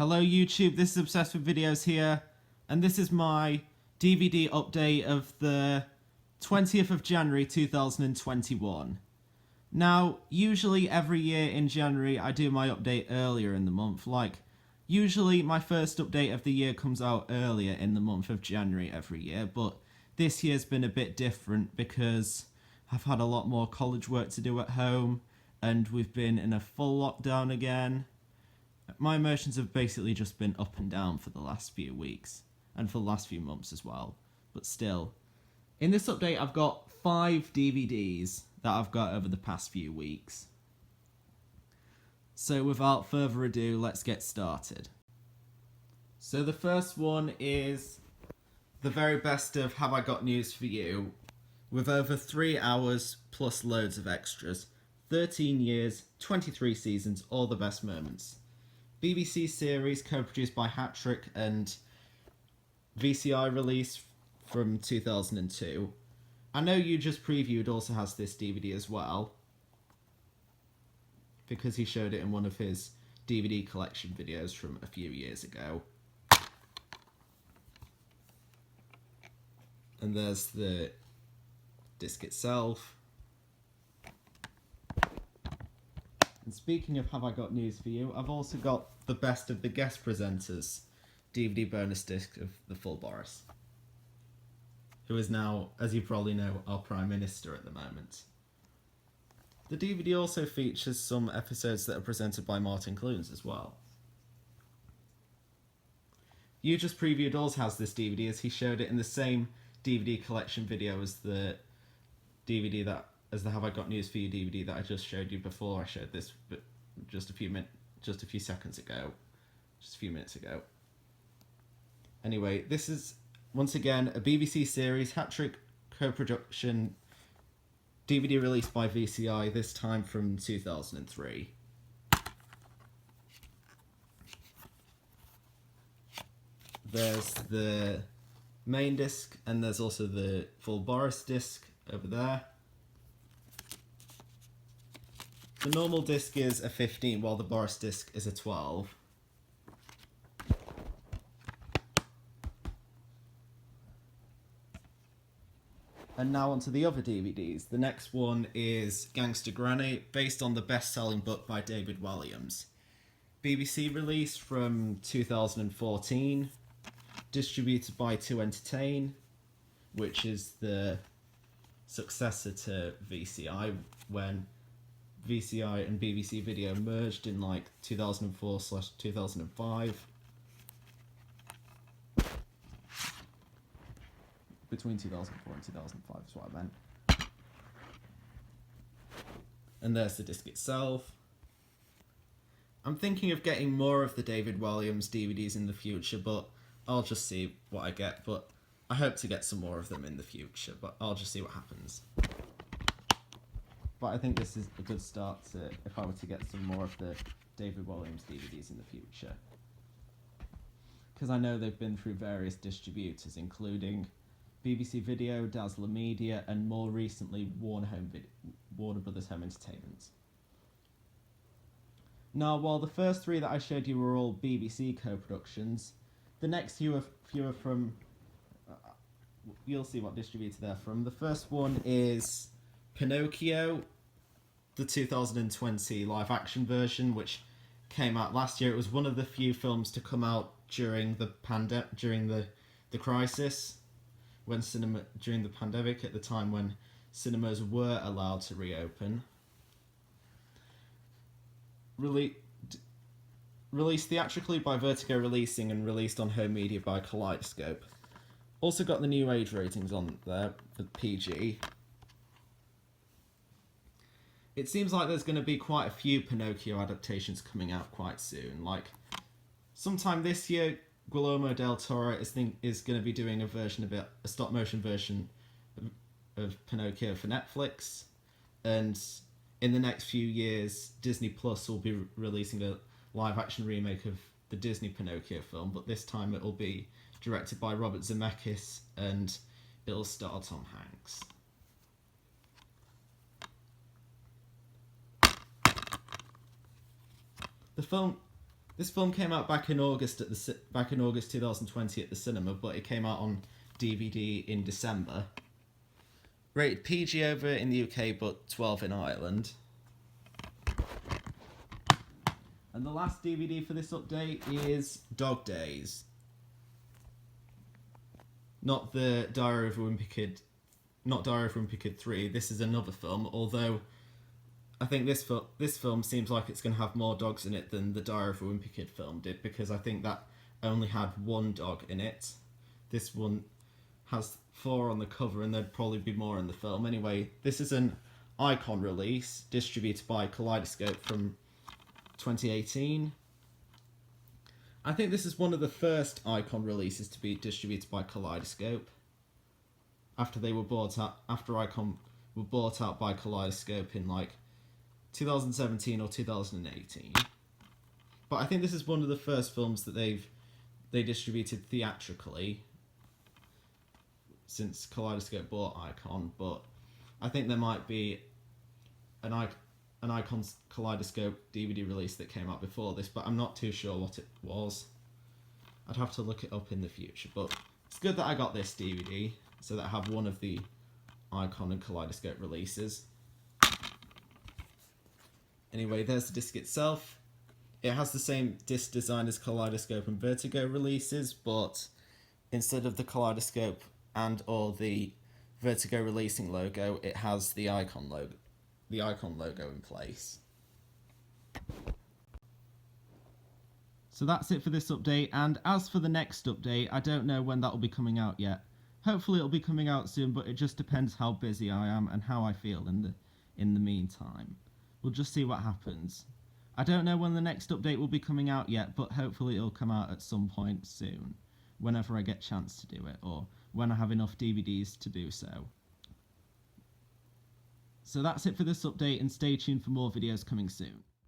Hello YouTube, this is Obsessed with Videos here, and this is my DVD update of the 20th of January 2021. Now, usually every year in January I do my update earlier in the month, usually my first update of the year comes out earlier in the month of January every year, but this year's been a bit different because I've had a lot more college work to do at home, and we've been in a full lockdown again. My emotions have basically just been up and down for the last few weeks, and for the last few months as well, but still. In this update I've got 5 DVDs that I've got over the past few weeks. So without further ado, let's get started. So the first one is the very best of Have I Got News For You, with over 3 hours plus loads of extras. 13 years, 23 seasons, all the best moments. BBC series co-produced by Hattrick and VCI release from 2002. I know You Just Previewed also has this DVD as well, because he showed it in one of his DVD collection videos from a few years ago. And there's the disc itself. And speaking of Have I Got News For You, I've also got the best of the guest presenters DVD bonus disc of the full Boris, who is now, as you probably know, our Prime Minister at the moment. The DVD also features some episodes that are presented by Martin Clunes as well. You Just Previewed also has this DVD, as he showed it in the same DVD collection video as the DVD that, as the Have I Got News For You DVD that I just showed you before I showed this, but just a few minutes ago. Anyway, this is once again a BBC series, Hattrick co-production DVD released by VCI, this time from 2003. There's the main disc, and there's also the full Boris disc over there. The normal disc is a 15, while the Boris disc is a 12. And now onto the other DVDs. The next one is Gangster Granny, based on the best-selling book by David Walliams. BBC release from 2014, distributed by 2 Entertain, which is the successor to VCI, when VCI and BBC Video merged in 2004/2005. Between 2004 and 2005 is what I meant. And there's the disc itself. I'm thinking of getting more of the David Walliams DVDs in the future, but I'll just see what I get. But I hope to get some more of them in the future, but I'll just see what happens. But I think this is a good start to, if I were to get some more of the David Walliams DVDs in the future. Because I know they've been through various distributors, including BBC Video, Dazzler Media, and more recently Warner Brothers Home Entertainment. Now, while the first 3 that I showed you were all BBC co-productions, the next few are from, you'll see what distributor they're from. The first one is Pinocchio, the 2020 live-action version, which came out last year. It was one of the few films to come out during the crisis, during the pandemic, at the time when cinemas were allowed to reopen. Released theatrically by Vertigo Releasing and released on home media by Kaleidoscope. Also got the new age ratings on there for PG. It seems like there's going to be quite a few Pinocchio adaptations coming out quite soon. Sometime this year, Guillermo del Toro is going to be doing a stop-motion version of Pinocchio for Netflix, and in the next few years, Disney Plus will be releasing a live-action remake of the Disney Pinocchio film, but this time it will be directed by Robert Zemeckis, and it'll star Tom Hanks. The film This film came out back in August 2020 at the cinema, but it came out on DVD in December. Rated PG over in the UK, but 12 in Ireland. And the last DVD for this update is Dog Days. Not the Diary of a Wimpy Kid, not Diary of a Wimpy Kid 3. This is another film, although I think this film seems like it's going to have more dogs in it than the Diary of a Wimpy Kid film did, because I think that only had one dog in it. This one has 4 on the cover, and there'd probably be more in the film. Anyway, this is an Icon release distributed by Kaleidoscope from 2018. I think this is one of the first Icon releases to be distributed by Kaleidoscope. After Icon were bought out by Kaleidoscope in like 2017 or 2018. But I think this is one of the first films that they distributed theatrically since Kaleidoscope bought Icon. But I think there might be an Icon's Kaleidoscope DVD release that came out before this, but I'm not too sure what it was. I'd have to look it up in the future, but it's good that I got this DVD, so that I have one of the Icon and Kaleidoscope releases. Anyway, there's the disc itself. It has the same disc design as Kaleidoscope and Vertigo releases, but instead of the Kaleidoscope and or the Vertigo releasing logo, it has the Icon logo in place. So that's it for this update, and as for the next update, I don't know when that will be coming out yet. Hopefully it'll be coming out soon, but it just depends how busy I am and how I feel in the meantime. We'll just see what happens. I don't know when the next update will be coming out yet, but hopefully it'll come out at some point soon, whenever I get a chance to do it, or when I have enough DVDs to do so. So that's it for this update, and stay tuned for more videos coming soon.